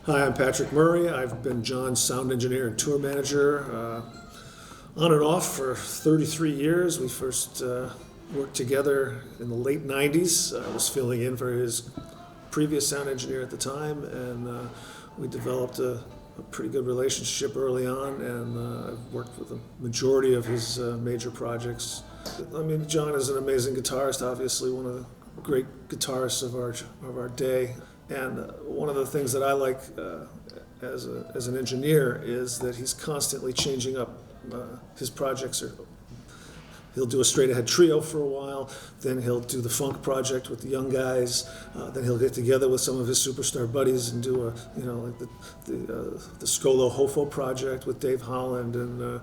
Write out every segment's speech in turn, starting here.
Hi, I'm Patrick Murray. I've been John's sound engineer and tour manager on and off for 33 years. We first worked together in the late 90s. I was filling in for his previous sound engineer at the time, and we developed a pretty good relationship early on, and I've worked with the majority of his major projects. I mean, John is an amazing guitarist, obviously one of the great guitarists of our day. And one of the things that I like as an engineer is that he's constantly changing up his projects. He'll do a straight-ahead trio for a while, then he'll do the funk project with the young guys, then he'll get together with some of his superstar buddies and do like the Scolo Hofo project with Dave Holland and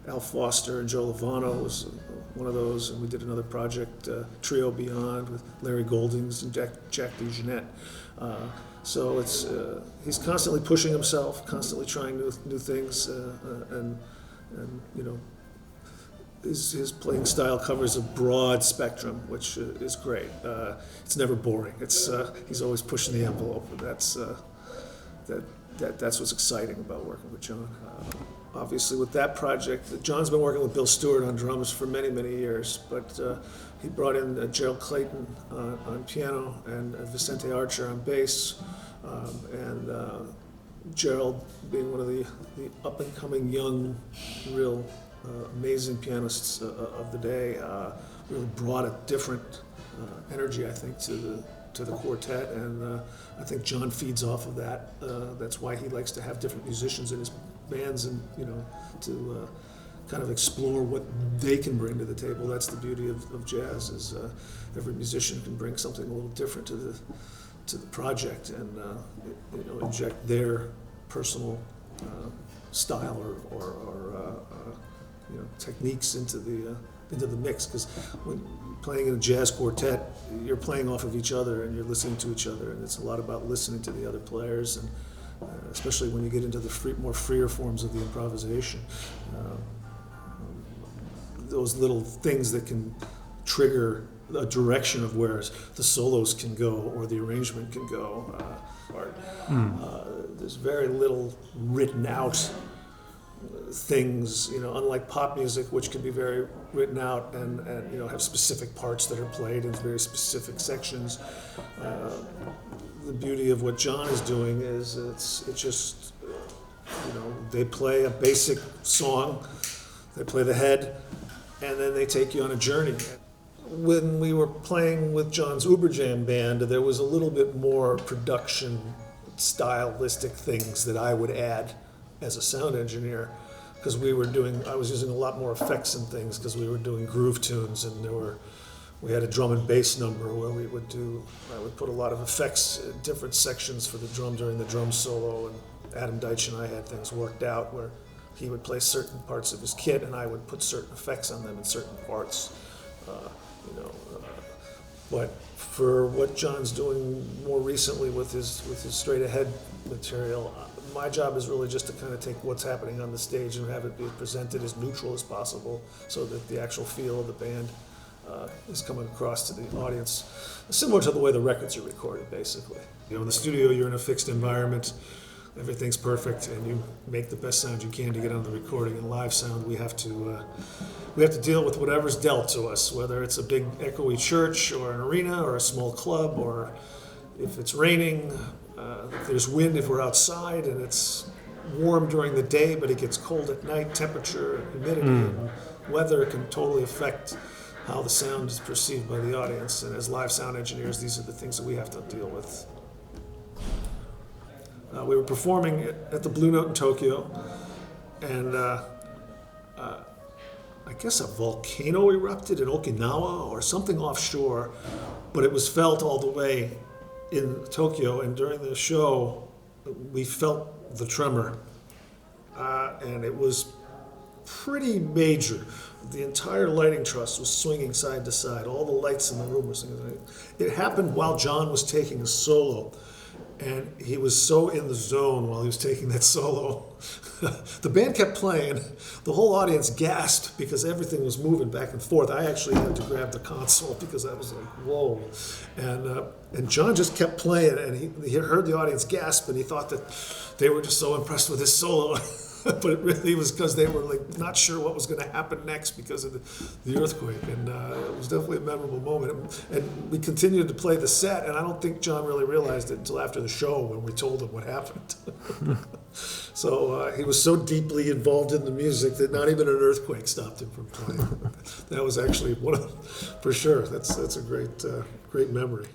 Al Foster and Joe Lovano was one of those, and we did another project, Trio Beyond, with Larry Goldings and Jack DeJohnette. So he's constantly pushing himself, constantly trying new things, and his playing style covers a broad spectrum, which is great. It's never boring. He's always pushing the envelope, and that's what's exciting about working with John. Obviously, with that project, John's been working with Bill Stewart on drums for many, many years, but he brought in Gerald Clayton on piano and Vicente Archer on bass, and Gerald, being one of the up-and-coming young, real amazing pianists of the day, really brought a different energy, I think, to the quartet, and I think John feeds off of that. That's why he likes to have different musicians in his bands, and to kind of explore what they can bring to the table. That's the beauty of jazz, is every musician can bring something a little different to the project, and inject their personal style or techniques into the mix. Because when playing in a jazz quartet, you're playing off of each other and you're listening to each other, and it's a lot about listening to the other players, and especially when you get into the more freer forms of the improvisation. Those little things that can trigger a direction of where the solos can go or the arrangement can go. There's very little written out things, unlike pop music, which can be very written out and have specific parts that are played in very specific sections. The beauty of what John is doing is it's just, they play a basic song, they play the head, and then they take you on a journey. When we were playing with John's Uber Jam band, there was a little bit more production stylistic things that I would add as a sound engineer, because I was using a lot more effects and things, because we were doing groove tunes, and we had a drum and bass number where I would put a lot of effects in different sections for the drum during the drum solo, and Adam Deitch and I had things worked out where he would play certain parts of his kit and I would put certain effects on them in certain parts. But for what John's doing more recently with his straight ahead material, my job is really just to kind of take what's happening on the stage and have it be presented as neutral as possible, so that the actual feel of the band is coming across to the audience, similar to the way the records are recorded, basically. In the studio, you're in a fixed environment, everything's perfect, and you make the best sound you can to get on the recording. In live sound, we have to deal with whatever's dealt to us, whether it's a big echoey church or an arena or a small club, or if it's raining, if there's wind, if we're outside and it's warm during the day but it gets cold at night. Temperature, humidity, and weather can totally affect how the sound is perceived by the audience, and as live sound engineers, these are the things that we have to deal with. We were performing at the Blue Note in Tokyo, and I guess a volcano erupted in Okinawa or something offshore, but it was felt all the way in Tokyo, and during the show we felt the tremor, and it was pretty major. The entire lighting truss was swinging side to side. All the lights in the room were swinging. It happened while John was taking a solo, and he was so in the zone while he was taking that solo. The band kept playing. The whole audience gasped because everything was moving back and forth. I actually had to grab the console because I was like, whoa. And John just kept playing, and he heard the audience gasp, and he thought that they were just so impressed with his solo. But it really was because they were like not sure what was going to happen next because of the earthquake, and it was definitely a memorable moment. And we continued to play the set, and I don't think John really realized it until after the show when we told him what happened. So he was so deeply involved in the music that not even an earthquake stopped him from playing. That was actually for sure. That's a great memory.